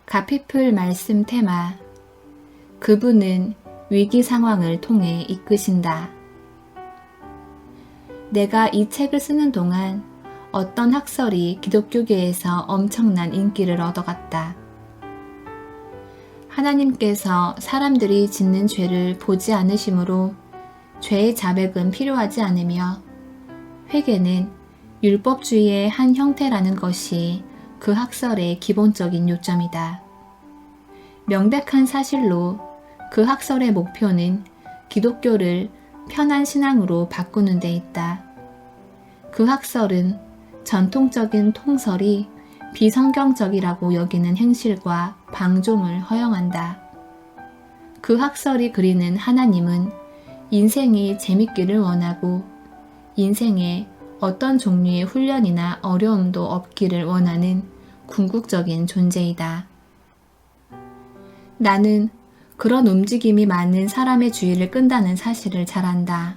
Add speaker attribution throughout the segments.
Speaker 1: 가피풀 말씀 테마. 그분은 위기 상황을 통해 이끄신다. 내가 이 책을 쓰는 동안 어떤 학설이 기독교계에서 엄청난 인기를 얻어갔다. 하나님께서 사람들이 짓는 죄를 보지 않으시므로 죄의 자백은 필요하지 않으며 회개는 율법주의의 한 형태라는 것이 그 학설의 기본적인 요점이다. 명백한 사실로 그 학설의 목표는 기독교를 편한 신앙으로 바꾸는 데 있다. 그 학설은 전통적인 통설이 비성경적이라고 여기는 행실과 방종을 허용한다. 그 학설이 그리는 하나님은 인생이 재밌기를 원하고 인생에 어떤 종류의 훈련이나 어려움도 없기를 원하는 궁극적인 존재이다. 나는 그런 움직임이 많은 사람의 주의를 끈다는 사실을 잘 안다.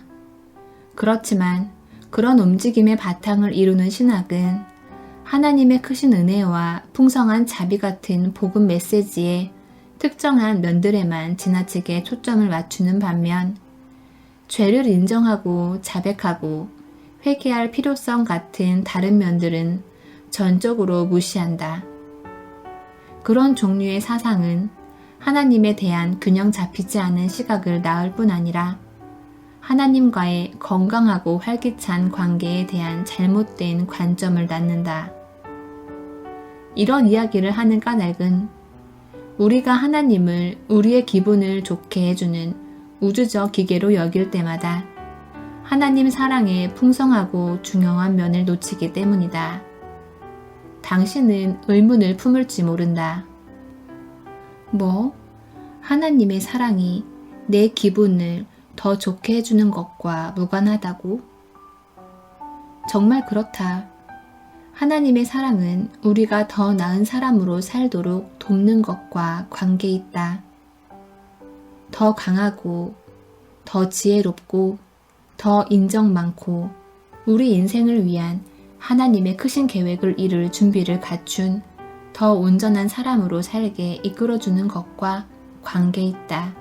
Speaker 1: 그렇지만 그런 움직임의 바탕을 이루는 신학은 하나님의 크신 은혜와 풍성한 자비 같은 복음 메시지에 특정한 면들에만 지나치게 초점을 맞추는 반면 죄를 인정하고 자백하고 회개할 필요성 같은 다른 면들은 전적으로 무시한다. 그런 종류의 사상은 하나님에 대한 균형 잡히지 않은 시각을 낳을 뿐 아니라 하나님과의 건강하고 활기찬 관계에 대한 잘못된 관점을 낳는다. 이런 이야기를 하는 까닭은 우리가 하나님을 우리의 기분을 좋게 해주는 우주적 기계로 여길 때마다 하나님 사랑의 풍성하고 중요한 면을 놓치기 때문이다. 당신은 의문을 품을지 모른다. 뭐? 하나님의 사랑이 내 기분을 더 좋게 해주는 것과 무관하다고? 정말 그렇다. 하나님의 사랑은 우리가 더 나은 사람으로 살도록 돕는 것과 관계 있다. 더 강하고, 더 지혜롭고, 더 인정 많고, 우리 인생을 위한 하나님의 크신 계획을 이룰 준비를 갖춘 더 온전한 사람으로 살게 이끌어주는 것과 관계 있다.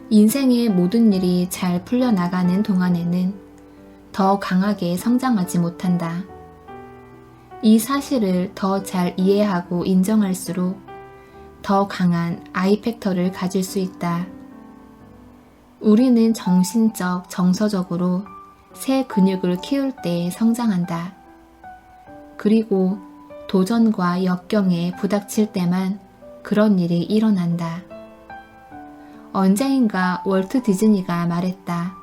Speaker 1: 인생의 모든 일이 잘 풀려나가는 동안에는 더 강하게 성장하지 못한다. 이 사실을 더 잘 이해하고 인정할수록 더 강한 I 팩터를 가질 수 있다. 우리는 정신적, 정서적으로 새 근육을 키울 때 성장한다. 그리고 도전과 역경에 부닥칠 때만 그런 일이 일어난다. 언제인가 월트 디즈니가 말했다.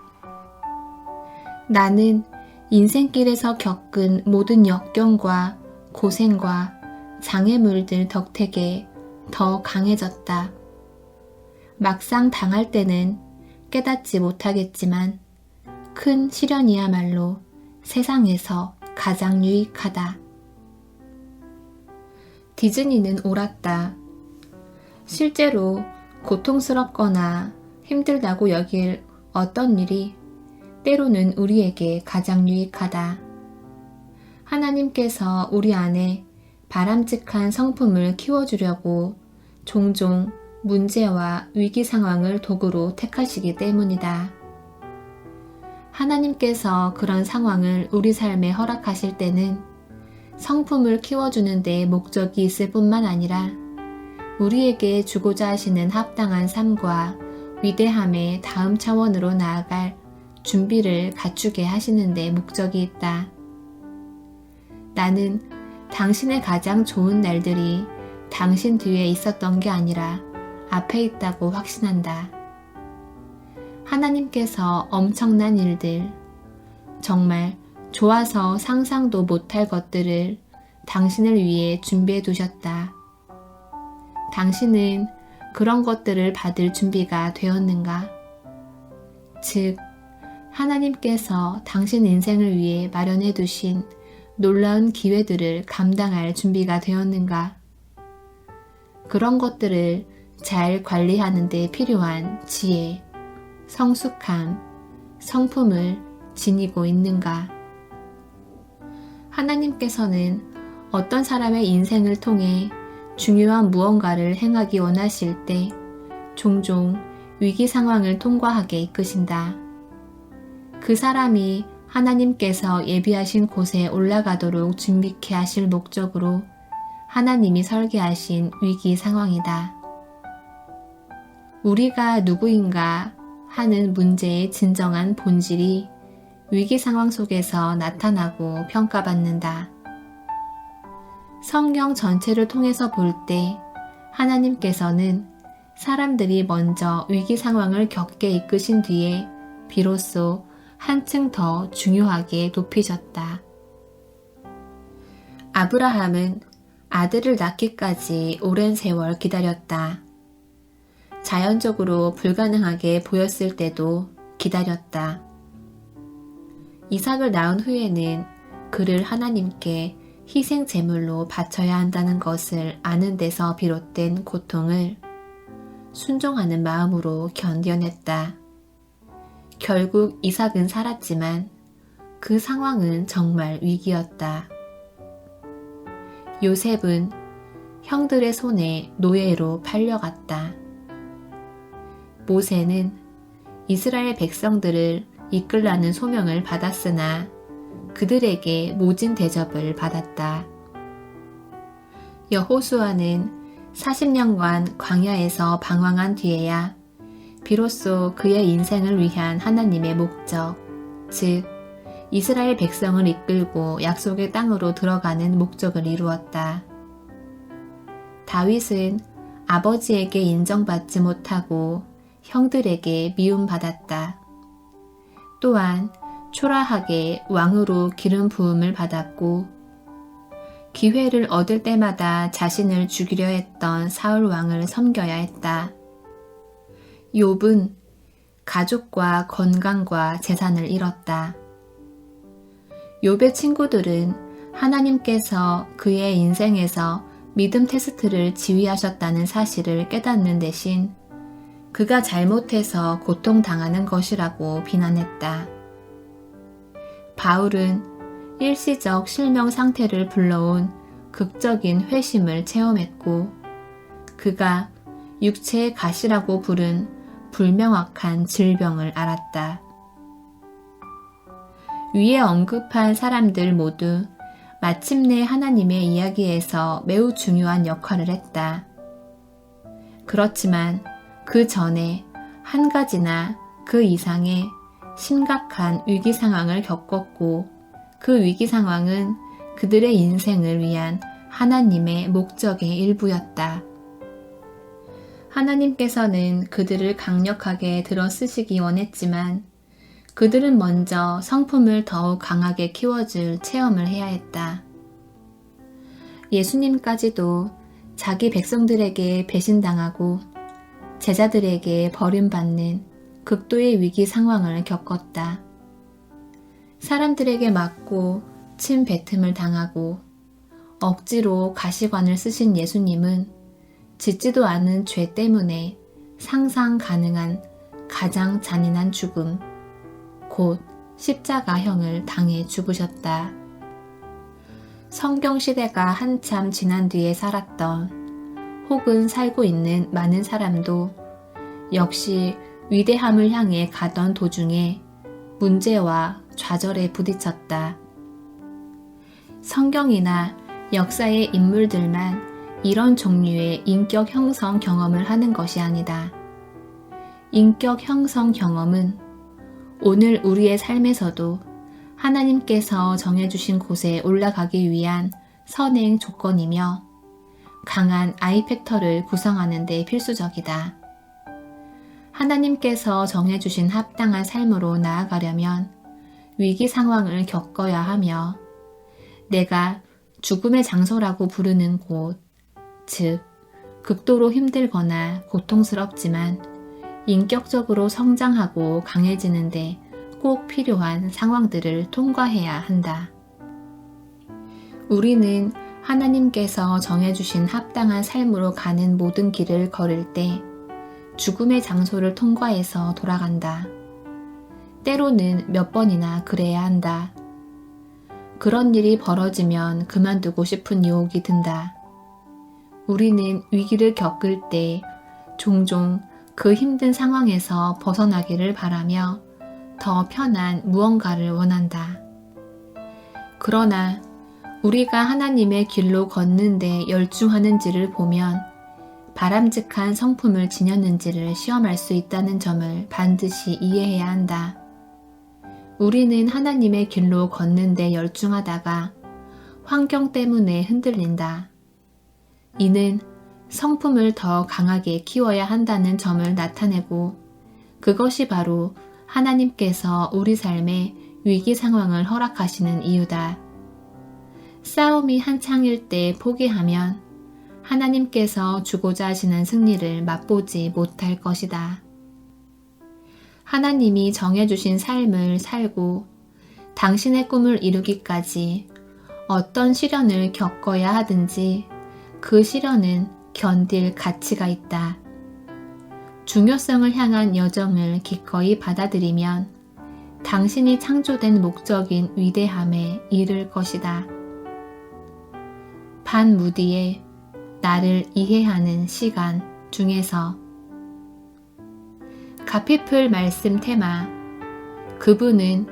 Speaker 1: 나는 인생길에서 겪은 모든 역경과 고생과 장애물들 덕택에 더 강해졌다. 막상 당할 때는 깨닫지 못하겠지만 큰 시련이야말로 세상에서 가장 유익하다. 디즈니는 옳았다. 실제로 고통스럽거나 힘들다고 여길 어떤 일이 때로는 우리에게 가장 유익하다. 하나님께서 우리 안에 바람직한 성품을 키워주려고 종종 문제와 위기 상황을 도구로 택하시기 때문이다. 하나님께서 그런 상황을 우리 삶에 허락하실 때는 성품을 키워주는 데 목적이 있을 뿐만 아니라 우리에게 주고자 하시는 합당한 삶과 위대함의 다음 차원으로 나아갈 준비를 갖추게 하시는 데 목적이 있다. 나는 당신의 가장 좋은 날들이 당신 뒤에 있었던 게 아니라 앞에 있다고 확신한다. 하나님께서 엄청난 일들, 정말 좋아서 상상도 못할 것들을 당신을 위해 준비해 두셨다. 당신은 그런 것들을 받을 준비가 되었는가? 즉, 하나님께서 당신 인생을 위해 마련해 두신 놀라운 기회들을 감당할 준비가 되었는가? 그런 것들을 잘 관리하는 데 필요한 지혜, 성숙함, 성품을 지니고 있는가? 하나님께서는 어떤 사람의 인생을 통해 중요한 무언가를 행하기 원하실 때 종종 위기 상황을 통과하게 이끄신다. 그 사람이 하나님께서 예비하신 곳에 올라가도록 준비케 하실 목적으로 하나님이 설계하신 위기 상황이다. 우리가 누구인가 하는 문제의 진정한 본질이 위기 상황 속에서 나타나고 평가받는다. 성경 전체를 통해서 볼 때 하나님께서는 사람들이 먼저 위기 상황을 겪게 이끄신 뒤에 비로소 한층 더 중요하게 높이셨다. 아브라함은 아들을 낳기까지 오랜 세월 기다렸다. 자연적으로 불가능하게 보였을 때도 기다렸다. 이삭을 낳은 후에는 그를 하나님께 희생 제물로 바쳐야 한다는 것을 아는 데서 비롯된 고통을 순종하는 마음으로 견뎌냈다. 결국 이삭은 살았지만 그 상황은 정말 위기였다. 요셉은 형들의 손에 노예로 팔려갔다. 모세는 이스라엘 백성들을 이끌라는 소명을 받았으나 그들에게 모진 대접을 받았다. 여호수아는 40년간 광야에서 방황한 뒤에야 비로소 그의 인생을 위한 하나님의 목적, 즉 이스라엘 백성을 이끌고 약속의 땅으로 들어가는 목적을 이루었다. 다윗은 아버지에게 인정받지 못하고 형들에게 미움받았다. 또한 초라하게 왕으로 기름 부음을 받았고 기회를 얻을 때마다 자신을 죽이려 했던 사울 왕을 섬겨야 했다. 욥은 가족과 건강과 재산을 잃었다. 욥의 친구들은 하나님께서 그의 인생에서 믿음 테스트를 지휘하셨다는 사실을 깨닫는 대신 그가 잘못해서 고통당하는 것이라고 비난했다. 바울은 일시적 실명 상태를 불러온 극적인 회심을 체험했고 그가 육체의 가시라고 부른 불명확한 질병을 앓았다. 위에 언급한 사람들 모두 마침내 하나님의 이야기에서 매우 중요한 역할을 했다. 그렇지만 그 전에 한 가지나 그 이상의 심각한 위기 상황을 겪었고 그 위기 상황은 그들의 인생을 위한 하나님의 목적의 일부였다. 하나님께서는 그들을 강력하게 들어쓰시기 원했지만 그들은 먼저 성품을 더욱 강하게 키워줄 체험을 해야 했다. 예수님까지도 자기 백성들에게 배신당하고 제자들에게 버림받는 극도의 위기 상황을 겪었다. 사람들에게 맞고 침 뱉음을 당하고 억지로 가시관을 쓰신 예수님은 짓지도 않은 죄 때문에 상상 가능한 가장 잔인한 죽음, 곧 십자가형을 당해 죽으셨다. 성경 시대가 한참 지난 뒤에 살았던 혹은 살고 있는 많은 사람도 역시 위대함을 향해 가던 도중에 문제와 좌절에 부딪혔다. 성경이나 역사의 인물들만 이런 종류의 인격 형성 경험을 하는 것이 아니다. 인격 형성 경험은 오늘 우리의 삶에서도 하나님께서 정해주신 곳에 올라가기 위한 선행 조건이며 강한 아이팩터를 구성하는 데 필수적이다. 하나님께서 정해주신 합당한 삶으로 나아가려면 위기 상황을 겪어야 하며 내가 죽음의 장소라고 부르는 곳, 즉 극도로 힘들거나 고통스럽지만 인격적으로 성장하고 강해지는데 꼭 필요한 상황들을 통과해야 한다. 우리는 하나님께서 정해주신 합당한 삶으로 가는 모든 길을 걸을 때 죽음의 장소를 통과해서 돌아간다. 때로는 몇 번이나 그래야 한다. 그런 일이 벌어지면 그만두고 싶은 유혹이 든다. 우리는 위기를 겪을 때 종종 그 힘든 상황에서 벗어나기를 바라며 더 편한 무언가를 원한다. 그러나 우리가 하나님의 길로 걷는데 열중하는지를 보면 바람직한 성품을 지녔는지를 시험할 수 있다는 점을 반드시 이해해야 한다. 우리는 하나님의 길로 걷는데 열중하다가 환경 때문에 흔들린다. 이는 성품을 더 강하게 키워야 한다는 점을 나타내고 그것이 바로 하나님께서 우리 삶에 위기 상황을 허락하시는 이유다. 싸움이 한창일 때 포기하면 하나님께서 주고자 하시는 승리를 맛보지 못할 것이다. 하나님이 정해주신 삶을 살고 당신의 꿈을 이루기까지 어떤 시련을 겪어야 하든지 그 시련은 견딜 가치가 있다. 중요성을 향한 여정을 기꺼이 받아들이면 당신이 창조된 목적인 위대함에 이를 것이다. 반 무디의 나를 이해하는 시간 중에서 가피풀 말씀 테마 그분은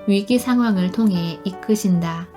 Speaker 1: 위기 상황을 통해 이끄신다.